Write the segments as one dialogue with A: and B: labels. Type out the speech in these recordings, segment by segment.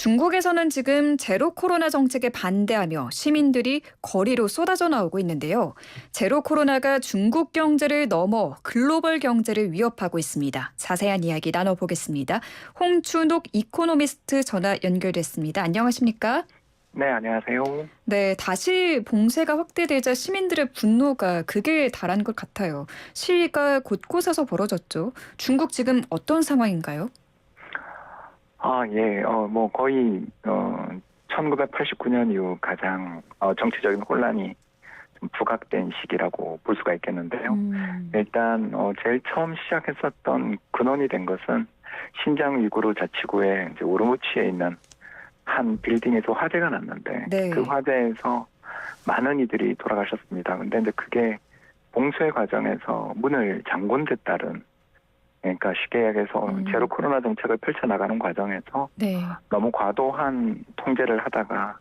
A: 중국에서는 지금 제로 코로나 정책에 반대하며 시민들이 거리로 쏟아져 나오고 있는데요. 제로 코로나가 중국 경제를 넘어 글로벌 경제를 위협하고 있습니다. 자세한 이야기 나눠보겠습니다. 홍춘옥 이코노미스트 전화 연결됐습니다. 안녕하십니까?
B: 네, 안녕하세요.
A: 네, 다시 봉쇄가 확대되자 시민들의 분노가 극에 달한 것 같아요. 시위가 곳곳에서 벌어졌죠. 중국 지금 어떤 상황인가요?
B: 예, 거의, 1989년 이후 가장, 정치적인 혼란이 좀 부각된 시기라고 볼 수가 있겠는데요. 일단, 제일 처음 시작했었던 근원이 된 것은 신장 위구르 자치구의 이제 우르무치에 있는 한 빌딩에서 화재가 났는데,
A: 네.
B: 그 화재에서 많은 이들이 돌아가셨습니다. 근데 이제 그게 봉쇄 과정에서 문을 잠근 데 따른 그러니까 쉽게 얘기해서 제로 코로나 정책을 펼쳐나가는 과정에서
A: 네.
B: 너무 과도한 통제를 하다가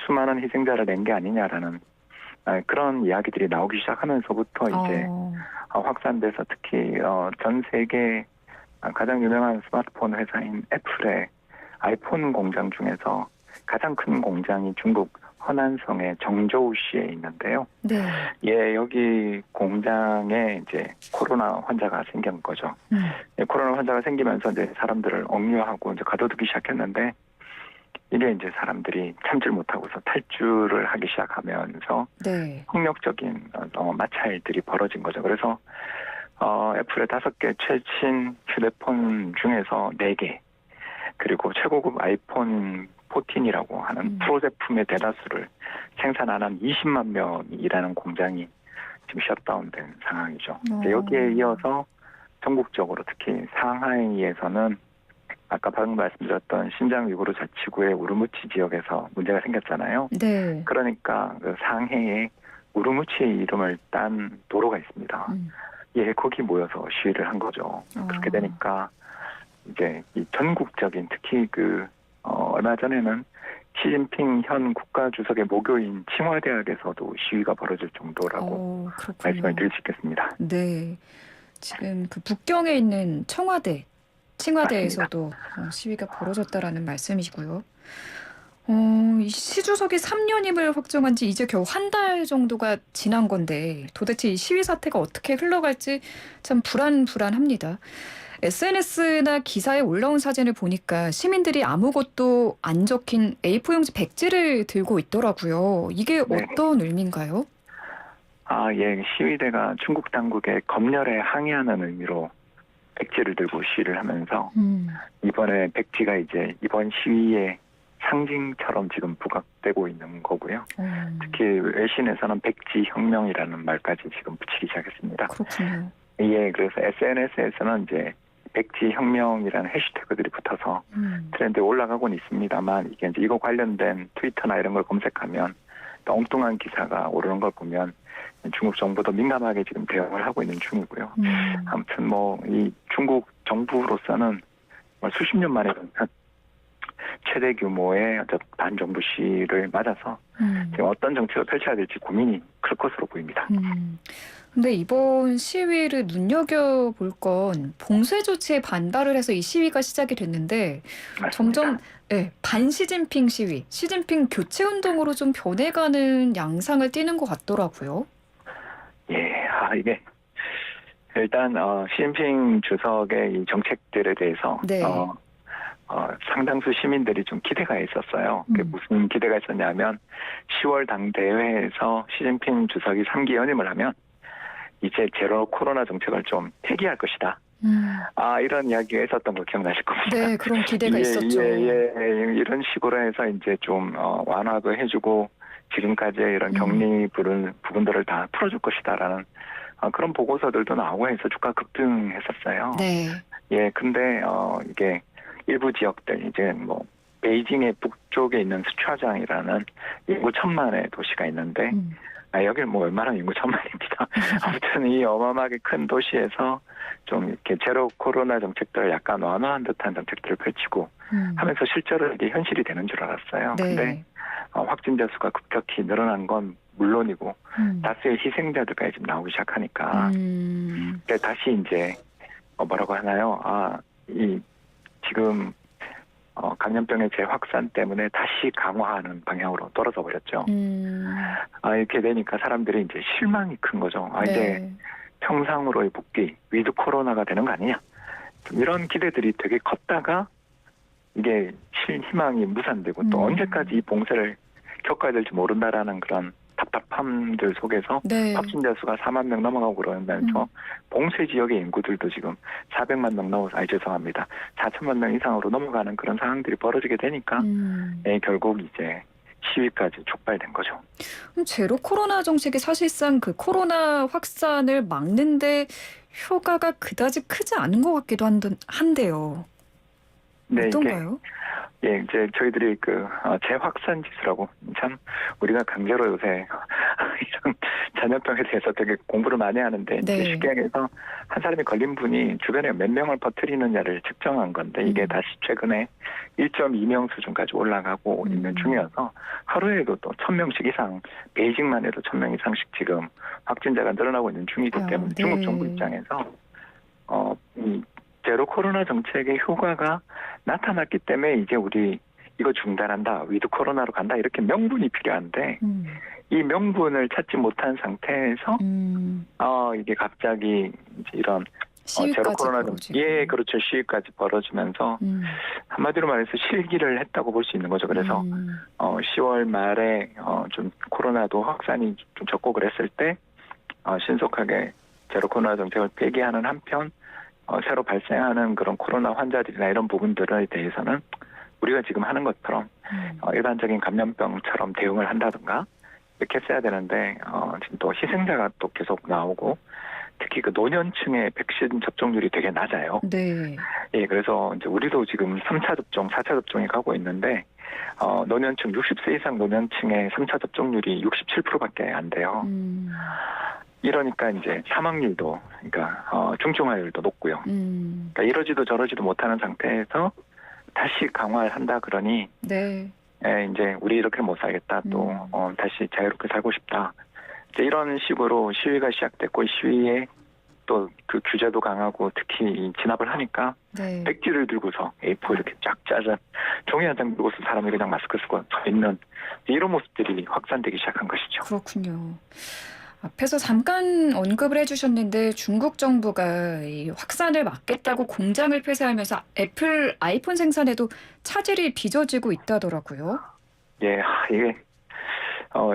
B: 수많은 희생자를 낸 게 아니냐라는 그런 이야기들이 나오기 시작하면서부터 이제 확산돼서 특히 전 세계 가장 유명한 스마트폰 회사인 애플의 아이폰 공장 중에서 가장 큰 공장이 중국 허난성의 정저우시에 있는데요.
A: 네.
B: 예, 여기 공장에 이제 코로나 환자가 생긴 거죠. 예, 코로나 환자가 생기면서 이제 사람들을 억류하고 이제 가둬두기 시작했는데 이게 이제 사람들이 참질 못하고서 탈주를 하기 시작하면서
A: 네.
B: 폭력적인 마찰들이 벌어진 거죠. 그래서 애플의 5개 최신 휴대폰 중에서 4개 그리고 최고급 아이폰 14이라고 하는 프로 제품의 대다수를 생산하는 20만 명이 일하는 공장이 지금 셧다운된 상황이죠. 이제 여기에 이어서 전국적으로 특히 상하이에서는 아까 방금 말씀드렸던 신장 위구르 자치구의 우르무치 지역에서 문제가 생겼잖아요.
A: 네.
B: 그러니까 그 상해에 우르무치의 이름을 딴 도로가 있습니다. 예, 거기 모여서 시위를 한 거죠. 그렇게 되니까 이제 이 전국적인 특히 얼마 전에는 시진핑 현 국가주석의 모교인 칭화대학에서도 시위가 벌어질 정도라고 말씀을 드릴 수 있겠습니다.
A: 네. 지금 그 북경에 있는 칭화대에서도 시위가 벌어졌다라는 말씀이시고요. 이 시 주석이 3년임을 확정한 지 이제 겨우 한 달 정도가 지난 건데 도대체 이 시위 사태가 어떻게 흘러갈지 참 불안합니다. SNS나 기사에 올라온 사진을 보니까 시민들이 아무것도 안 적힌 A4용지 백지를 들고 있더라고요. 이게
B: 네.
A: 어떤 의미인가요?
B: 예, 시위대가 중국 당국에 검열에 항의하는 의미로 백지를 들고 시위를 하면서 이번에 백지가 이제 이번 시위의 상징처럼 지금 부각되고 있는 거고요. 특히 외신에서는 백지 혁명이라는 말까지 지금 붙이기 시작했습니다.
A: 그렇군요.
B: 예, 그래서 SNS에서는 이제 백지 혁명이라는 해시태그들이 붙어서 트렌드에 올라가고는 있습니다만 이게 이제 이거 관련된 트위터나 이런 걸 검색하면 또 엉뚱한 기사가 오르는 걸 보면 중국 정부도 민감하게 지금 대응을 하고 있는 중이고요. 아무튼 이 중국 정부로서는 수십 년 만에 최대 규모의 반정부 시위를 맞아서 지금 어떤 정책을 펼쳐야 될지 고민이 클 것으로 보입니다.
A: 근데 이번 시위를 눈여겨볼 건 봉쇄 조치에 반발을 해서 이 시위가 시작이 됐는데
B: 맞습니다.
A: 점점 반시진핑 시위, 시진핑 교체 운동으로 좀 변해가는 양상을 띠는 것 같더라고요.
B: 예, 이게 일단 시진핑 주석의 이 정책들에 대해서
A: 네.
B: 상당수 시민들이 좀 기대가 있었어요. 그게 무슨 기대가 있었냐면 10월 당대회에서 시진핑 주석이 3기 연임을 하면 이제 제로 코로나 정책을 좀 폐기할 것이다. 이런 이야기가 있었던 거 기억나실 겁니다.
A: 네, 그런 기대가 있었죠.
B: 이런 식으로 해서 이제 좀 완화도 해주고 지금까지의 이런 격리 부분들을 다 풀어줄 것이다라는 그런 보고서들도 나오고 해서 주가 급등했었어요.
A: 네.
B: 예, 근데 이게 일부 지역들 이제 베이징의 북쪽에 있는 스촤장이라는 인구 1,000만의 도시가 있는데 여기는 얼마나 인구 1,000만입니다. 아무튼 이 어마어마하게 큰 도시에서 좀 이렇게 제로 코로나 정책들을 약간 완화한 듯한 정책들을 펼치고 하면서 실제로 이게 현실이 되는 줄 알았어요.
A: 네.
B: 근데 확진자 수가 급격히 늘어난 건 물론이고 다수의 희생자들까지 지금 나오기 시작하니까 다시 이제 뭐라고 하나요? 지금 감염병의 재확산 때문에 다시 강화하는 방향으로 돌아서 버렸죠. 이렇게 되니까 사람들이 이제 실망이 큰 거죠. 이제
A: 네.
B: 평상으로의 복귀, 위드 코로나가 되는 거 아니냐. 좀 이런 기대들이 되게 컸다가 이게 희망이 무산되고 또 언제까지 이 봉쇄를 겪어야 될지 모른다라는 그런 답답함들 속에서
A: 네.
B: 확진자 수가 4만 명 넘어가고 그러면서 봉쇄 지역의 인구들도 지금 400만 명 넘어서 죄송합니다. 4천만 명 이상으로 넘어가는 그런 상황들이 벌어지게 되니까 결국 이제 시위까지 촉발된 거죠.
A: 그럼 제로 코로나 정책이 사실상 그 코로나 확산을 막는데 효과가 그다지 크지 않은 것 같기도 한데요.
B: 네,
A: 어떤가요?
B: 이제 저희들이 그 재확산 지수라고 참 우리가 강제로 요새 이런 전염병에 대해서 되게 공부를 많이 하는데
A: 네.
B: 이제 쉽게 얘기해서 한 사람이 걸린 분이 주변에 몇 명을 퍼뜨리느냐를 측정한 건데 이게 다시 최근에 1.2명 수준까지 올라가고 있는 중이어서 하루에도 또 1,000명씩 이상 베이징만 해도 1,000명 이상씩 지금 확진자가 늘어나고 있는 중이기 때문에
A: 네.
B: 중국 정부 입장에서 이 제로 코로나 정책의 효과가 나타났기 때문에 이제 우리 이거 중단한다, 위드 코로나로 간다 이렇게 명분이 필요한데 이 명분을 찾지 못한 상태에서 이게 갑자기 이제 이런 제로 코로나 정책, 그렇죠, 시위까지 벌어지면서 한마디로 말해서 실기를 했다고 볼 수 있는 거죠. 그래서 10월 말에 좀 코로나도 확산이 좀 적고 그랬을 때 신속하게 제로 코로나 정책을 폐기하는 한편 새로 발생하는 그런 코로나 환자들이나 이런 부분들에 대해서는 우리가 지금 하는 것처럼 일반적인 감염병처럼 대응을 한다든가 이렇게 했어야 되는데 지금 또 희생자가 또 계속 나오고 특히 그 노년층의 백신 접종률이 되게 낮아요.
A: 네.
B: 예, 그래서 이제 우리도 지금 3차 접종, 4차 접종이 가고 있는데 노년층 60세 이상 노년층의 3차 접종률이 67%밖에 안 돼요. 이러니까 이제 사망률도, 그러니까 중증화율도 높고요. 그러니까 이러지도 저러지도 못하는 상태에서 다시 강화를 한다 그러니,
A: 네.
B: 이제 우리 이렇게 못 살겠다, 또 다시 자유롭게 살고 싶다. 이제 이런 식으로 시위가 시작됐고, 이 시위에 또 그 규제도 강하고 특히 진압을 하니까
A: 네.
B: 백지를 들고서 A4 이렇게 쫙 짜잔 종이 한 장 들고서 사람이 그냥 마스크 쓰고 서 있는 이런 모습들이 확산되기 시작한 것이죠.
A: 그렇군요. 앞에서 잠깐 언급을 해주셨는데 중국 정부가 이 확산을 막겠다고 공장을 폐쇄하면서 애플 아이폰 생산에도 차질이 빚어지고 있다더라고요.
B: 예, 이게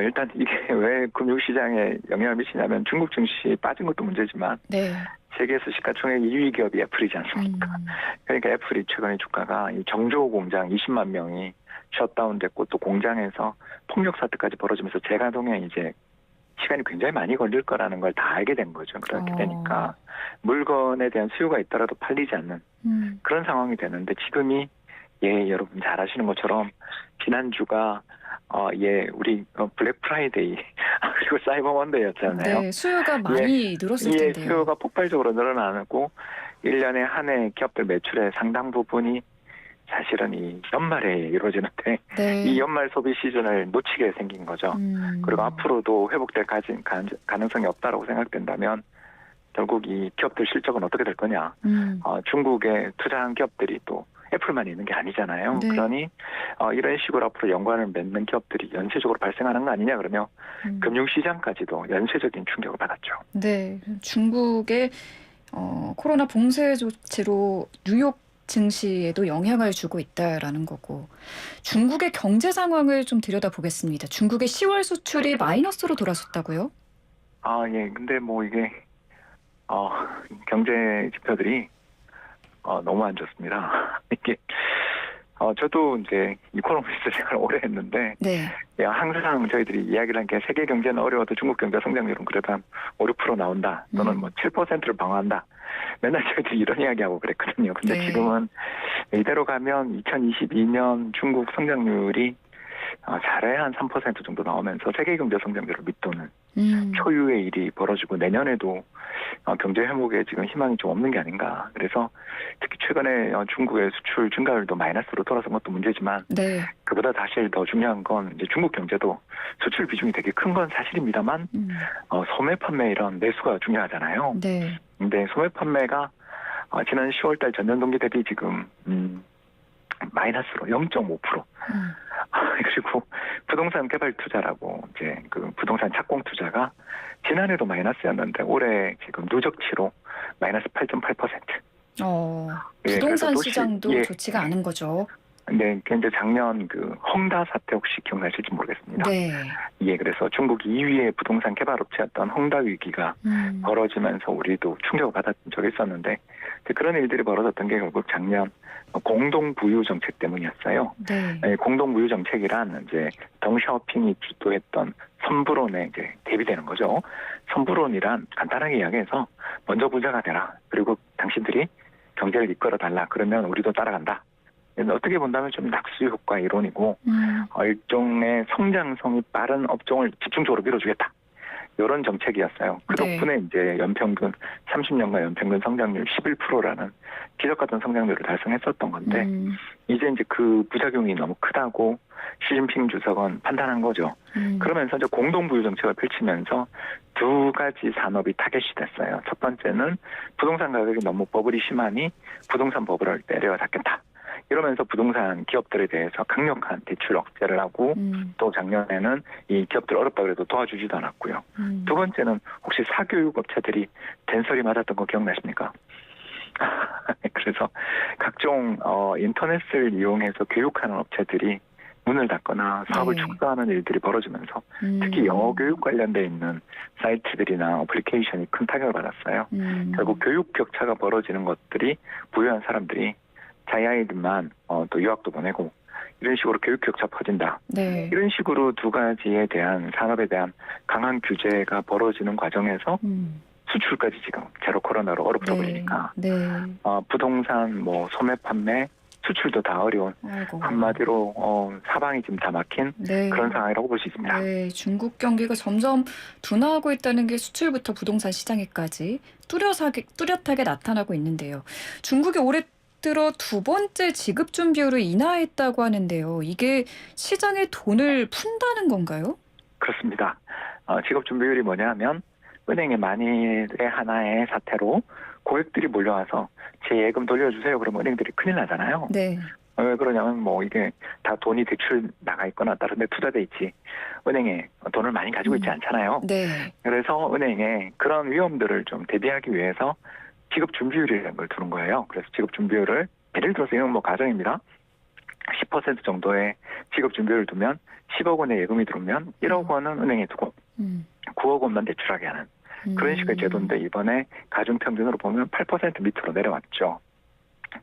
B: 일단 이게 왜 금융시장에 영향을 미치냐면 중국 증시 빠진 것도 문제지만
A: 네.
B: 세계에서 시가총액 2위 기업이 애플이지 않습니까? 그러니까 애플이 최근에 주가가 이 정조 공장 20만 명이 셧다운됐고 또 공장에서 폭력 사태까지 벌어지면서 재가동에 이제 시간이 굉장히 많이 걸릴 거라는 걸 다 알게 된 거죠. 그렇게 되니까 물건에 대한 수요가 있더라도 팔리지 않는 그런 상황이 되는데 지금이 여러분 잘 아시는 것처럼 지난주가 우리 블랙 프라이데이 그리고 사이버 먼데이였잖아요.
A: 네, 수요가 많이 늘었을 텐데요.
B: 수요가 폭발적으로 늘어나고 1년에 한 해 기업들 매출의 상당 부분이 사실은 이 연말에 이루어지는데
A: 네.
B: 이 연말 소비 시즌을 놓치게 생긴 거죠. 그리고 앞으로도 회복될 가능성이 없다라고 생각된다면 결국 이 기업들 실적은 어떻게 될 거냐. 중국에 투자한 기업들이 또 애플만 있는 게 아니잖아요.
A: 네.
B: 그러니 이런 식으로 앞으로 연관을 맺는 기업들이 연쇄적으로 발생하는 거 아니냐 그러면 금융시장까지도 연쇄적인 충격을 받았죠.
A: 네, 중국의 코로나 봉쇄 조치로 뉴욕 증시에도 영향을 주고 있다라는 거고 중국의 경제 상황을 좀 들여다보겠습니다. 중국의 10월 수출이 마이너스로 돌아섰다고요?
B: 예. 근데 뭐 이게 경제 지표들이 너무 안 좋습니다. 이게 저도 이제 이코노미스트 생활을 오래 했는데
A: 네.
B: 항상 저희들이 이야기를 한 게 세계 경제는 어려워도 중국 경제 성장률은 그래도 한 5, 6% 나온다. 또는 뭐 7%를 방어한다. 맨날 저희들이 이런 이야기하고 그랬거든요. 근데
A: 네.
B: 지금은 이대로 가면 2022년 중국 성장률이 잘해야 한 3% 정도 나오면서 세계 경제 성장률을 밑도는 초유의 일이 벌어지고 내년에도 경제 회복에 지금 희망이 좀 없는 게 아닌가. 그래서 특히 최근에 중국의 수출 증가율도 마이너스로 돌아선 것도 문제지만
A: 네.
B: 그보다 사실 더 중요한 건 이제 중국 경제도 수출 비중이 되게 큰 건 사실입니다만 소매 판매 이런 내수가 중요하잖아요.
A: 네.
B: 근데 소매 판매가 지난 10월달 전년 동기 대비 지금 마이너스로 0.5%. 그리고 부동산 개발 투자라고 이제 그 부동산 착공 투자가 지난해도 마이너스였는데 올해 지금 누적치로 마이너스 8.8%.
A: 부동산
B: 그래서
A: 시장도 좋지가 않은 거죠.
B: 네, 이제 작년 그 헝다 사태 혹시 기억나실지 모르겠습니다.
A: 네.
B: 예, 그래서 중국 2위의 부동산 개발 업체였던 헝다 위기가 벌어지면서 우리도 충격을 받았던 적이 있었는데 그런 일들이 벌어졌던 게 결국 작년 공동 부유 정책 때문이었어요.
A: 네.
B: 공동 부유 정책이란 이제 덩샤오핑이 주도했던 선불론에 이제 대비되는 거죠. 선불론이란 간단하게 이야기해서 먼저 부자가 되라. 그리고 당신들이 경제를 이끌어 달라. 그러면 우리도 따라간다. 어떻게 본다면 좀 낙수 효과 이론이고 일종의 성장성이 빠른 업종을 집중적으로 밀어주겠다. 이런 정책이었어요. 그 덕분에 이제 연평균 30년간 연평균 성장률 11%라는 기적 같은 성장률을 달성했었던 건데 이제 그 부작용이 너무 크다고 시진핑 주석은 판단한 거죠. 그러면서 이제 공동부유 정책을 펼치면서 두 가지 산업이 타겟이 됐어요. 첫 번째는 부동산 가격이 너무 버블이 심하니 부동산 버블을 내려잡겠다. 이러면서 부동산 기업들에 대해서 강력한 대출 억제를 하고 또 작년에는 이 기업들 어렵다 그래도 도와주지도 않았고요. 두 번째는 혹시 사교육 업체들이 된소리 맞았던 거 기억나십니까? 그래서 각종 인터넷을 이용해서 교육하는 업체들이 문을 닫거나 사업을 축소하는 일들이 벌어지면서 특히 영어 교육 관련돼 있는 사이트들이나 어플리케이션이 큰 타격을 받았어요. 결국 교육 격차가 벌어지는 것들이 부유한 사람들이 자기 아이들만 또 유학도 보내고 이런 식으로 교육 격차 퍼진다.
A: 네.
B: 이런 식으로 두 가지에 대한 산업에 대한 강한 규제가 벌어지는 과정에서 수출까지 지금 제로 코로나로 어렵다 보니까 부동산 소매 판매 수출도 다 어려운 한마디로 사방이 지금 다 막힌 그런 상황이라고 볼 수 있습니다.
A: 네, 중국 경기가 점점 둔화하고 있다는 게 수출부터 부동산 시장에까지 뚜렷하게 나타나고 있는데요. 중국이 올해 들어 두 번째 지급 준비율을 인하했다고 하는데요. 이게 시장에 돈을 푼다는 건가요?
B: 그렇습니다. 지급 준비율이 뭐냐면 은행의 만일의 하나의 사태로 고객들이 몰려와서 제 예금 돌려주세요. 그러면 은행들이 큰일 나잖아요.
A: 네.
B: 왜 그러냐면 이게 다 돈이 대출 나가 있거나 다른 데 투자돼 있지 은행에 돈을 많이 가지고 있지 않잖아요.
A: 네.
B: 그래서 은행에 그런 위험들을 좀 대비하기 위해서 지급 준비율이라는 걸 두는 거예요. 그래서 지급 준비율을 예를 들어서 이건 가정입니다. 10% 정도의 지급 준비율을 두면 10억 원의 예금이 들어오면 1억 원은 은행에 두고 9억 원만 대출하게 하는 그런 식의 제도인데 이번에 가중평균으로 보면 8% 밑으로 내려왔죠.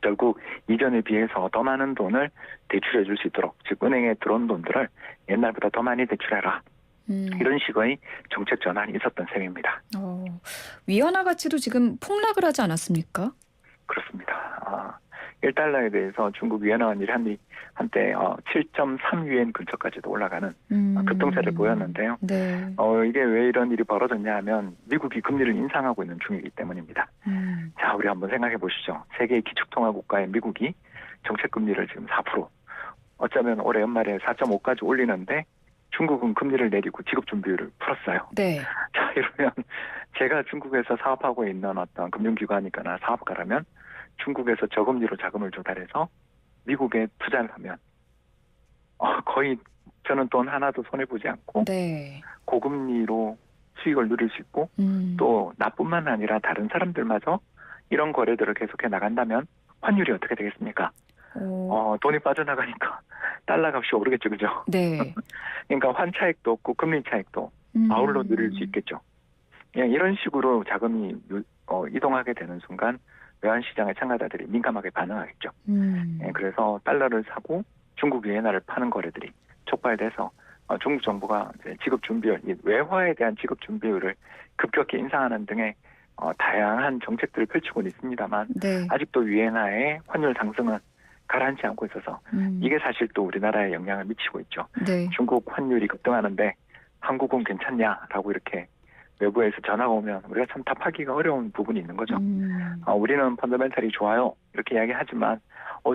B: 결국 이전에 비해서 더 많은 돈을 대출해 줄 수 있도록 즉 은행에 들어온 돈들을 옛날보다 더 많이 대출해라. 이런 식의 정책 전환이 있었던 셈입니다.
A: 위안화 가치도 지금 폭락을 하지 않았습니까?
B: 그렇습니다. 1달러에 대해서 중국 위안화환율이 한때 7.3위엔 근처까지도 올라가는 급등세를 보였는데요.
A: 네.
B: 이게 왜 이런 일이 벌어졌냐 하면 미국이 금리를 인상하고 있는 중이기 때문입니다. 자, 우리 한번 생각해 보시죠. 세계의 기축통화국가의 미국이 정책금리를 지금 4%, 어쩌면 올해 연말에 4.5까지 올리는데 중국은 금리를 내리고 지급준비율을 풀었어요.
A: 네.
B: 자, 이러면 제가 중국에서 사업하고 있는 어떤 금융기관이거나 사업가라면 중국에서 저금리로 자금을 조달해서 미국에 투자를 하면 거의 저는 돈 하나도 손해보지 않고 고금리로 수익을 누릴 수 있고 또 나뿐만 아니라 다른 사람들마저 이런 거래들을 계속해 나간다면 환율이 어떻게 되겠습니까? 돈이 빠져나가니까 달러 값이 오르겠죠. 그죠?
A: 네.
B: 그러니까 환차익도 없고 금리 차익도 아울러 누릴 수 있겠죠. 이런 식으로 자금이 이동하게 되는 순간 외환시장의 참가자들이 민감하게 반응하겠죠. 그래서 달러를 사고 중국 위엔화를 파는 거래들이 촉발돼서 중국 정부가 이제 지급 준비율, 외화에 대한 지급 준비율을 급격히 인상하는 등의 다양한 정책들을 펼치고는 있습니다만 아직도 위엔화의 환율 상승은 가라앉지 않고 있어서 이게 사실 또 우리나라에 영향을 미치고 있죠. 중국 환율이 급등하는데 한국은 괜찮냐라고 이렇게 외부에서 전화가 오면 우리가 참 답하기가 어려운 부분이 있는 거죠. 우리는 펀더멘탈이 좋아요 이렇게 이야기하지만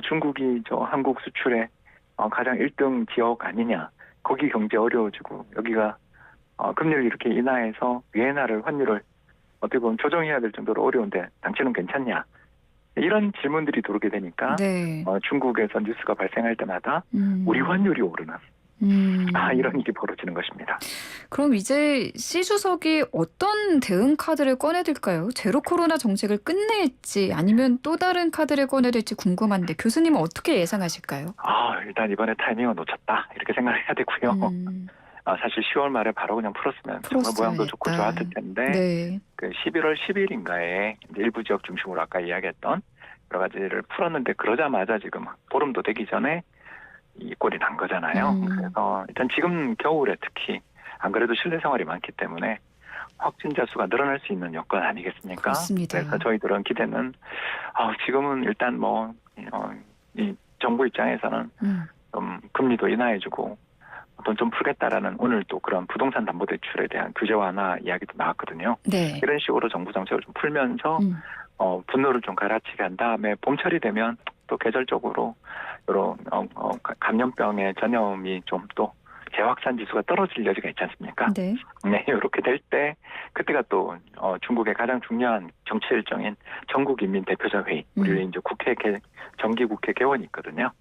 B: 중국이 저 한국 수출의 가장 1등 지역 아니냐. 거기 경제 어려워지고 여기가 금리를 이렇게 인하해서 위엔화를 환율을 어떻게 보면 조정해야 될 정도로 어려운데 당신은 괜찮냐. 이런 질문들이 들어오게 되니까
A: 네.
B: 중국에서 뉴스가 발생할 때마다
A: 음.
B: 우리 환율이 오르는
A: 음.
B: 이런 일이 벌어지는 것입니다.
A: 그럼 이제 시 주석이 어떤 대응 카드를 꺼내들까요? 제로 코로나 정책을 끝낼지 아니면 또 다른 카드를 꺼내들지 궁금한데 교수님은 어떻게 예상하실까요?
B: 일단 이번에 타이밍을 놓쳤다 이렇게 생각해야 되고요.
A: 음.
B: 사실 10월 말에 바로 그냥 풀었으면 정말 모양도 좋고
A: 풀었어야겠다.
B: 좋았을 텐데
A: 네.
B: 그 11월 10일인가에 일부 지역 중심으로 아까 이야기했던 여러 가지를 풀었는데 그러자마자 지금 보름도 되기 전에 이 꼴이 난 거잖아요. 그래서 일단 지금 겨울에 특히 안 그래도 실내 생활이 많기 때문에 확진자 수가 늘어날 수 있는 여건 아니겠습니까?
A: 그렇습니다.
B: 그래서 저희들은 기대는 지금은 일단 이 정부 입장에서는 좀 금리도 인하해주고 돈 좀 풀겠다라는 오늘 또 그런 부동산 담보대출에 대한 규제 완화 이야기도 나왔거든요.
A: 네.
B: 이런 식으로 정부 정책을 좀 풀면서 분노를 좀 가라치게 한 다음에 봄철이 되면 또 계절적으로 이런 감염병의 전염이 좀 또 재확산 지수가 떨어질 여지가 있지 않습니까?
A: 네.
B: 네, 이렇게 될 때 그때가 또 중국의 가장 중요한 정치 일정인 전국인민대표자회의, 우리 이제 정기국회 개원이 있거든요.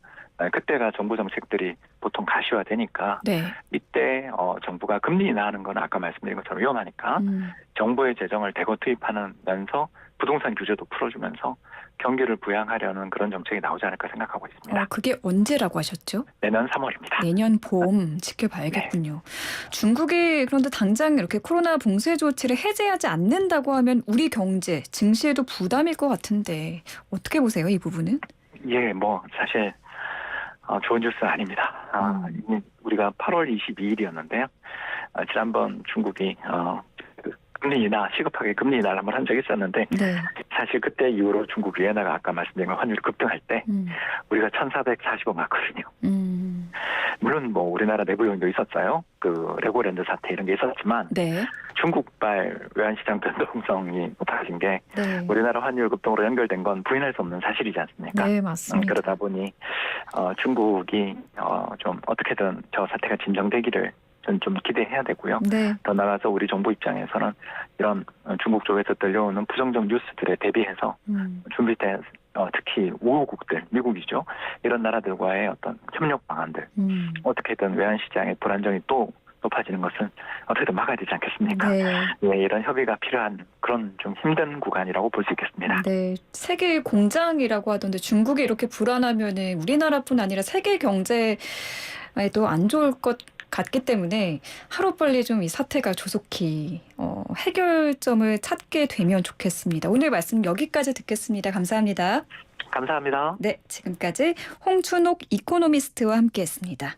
B: 그때가 정부 정책들이 보통 가시화되니까
A: 네.
B: 이때 정부가 금리 인하하는 건 아까 말씀드린 것처럼 위험하니까 정부의 재정을 대거 투입하면서 부동산 규제도 풀어주면서 경기를 부양하려는 그런 정책이 나오지 않을까 생각하고 있습니다.
A: 그게 언제라고 하셨죠?
B: 내년 3월입니다.
A: 내년 봄 지켜봐야겠군요. 중국이 그런데 당장 이렇게 코로나 봉쇄 조치를 해제하지 않는다고 하면 우리 경제, 증시에도 부담일 것 같은데 어떻게 보세요, 이 부분은?
B: 예, 사실 좋은 뉴스 아닙니다. 우리가 8월 22일이었는데요. 지난번 중국이 금리 인하, 시급하게 금리 인하를 한번 한 적이 있었는데
A: 네.
B: 사실 그때 이후로 중국 위엔화가 아까 말씀드린 환율이 급등할 때 우리가 1,445 맞거든요. 물론 우리나라 내부 요인도 있었어요. 그 레고랜드 사태 이런 게 있었지만
A: 네.
B: 중국발 외환시장 변동성이 높아진 게
A: 네.
B: 우리나라 환율 급등으로 연결된 건 부인할 수 없는 사실이지 않습니까?
A: 네, 맞습니다.
B: 그러다 보니 중국이 좀 어떻게든 저 사태가 진정되기를 저는 좀 기대해야 되고요.
A: 네.
B: 더 나아가서 우리 정부 입장에서는 이런 중국 쪽에서 들려오는 부정적 뉴스들에 대비해서 준비된 특히 우호국들, 미국이죠. 이런 나라들과의 어떤 협력 방안들 어떻게든 외환시장의 불안정이 또 높아지는 것은 어떻게든 막아야 되지 않겠습니까?
A: 네.
B: 네, 이런 협의가 필요한 그런 좀 힘든 구간이라고 볼 수 있겠습니다.
A: 네, 세계 공장이라고 하던데 중국이 이렇게 불안하면은 우리나라뿐 아니라 세계 경제에도 안 좋을 것 같기 때문에 하루빨리 좀 이 사태가 조속히 해결점을 찾게 되면 좋겠습니다. 오늘 말씀 여기까지 듣겠습니다. 감사합니다.
B: 감사합니다.
A: 네, 지금까지 홍춘옥 이코노미스트와 함께했습니다.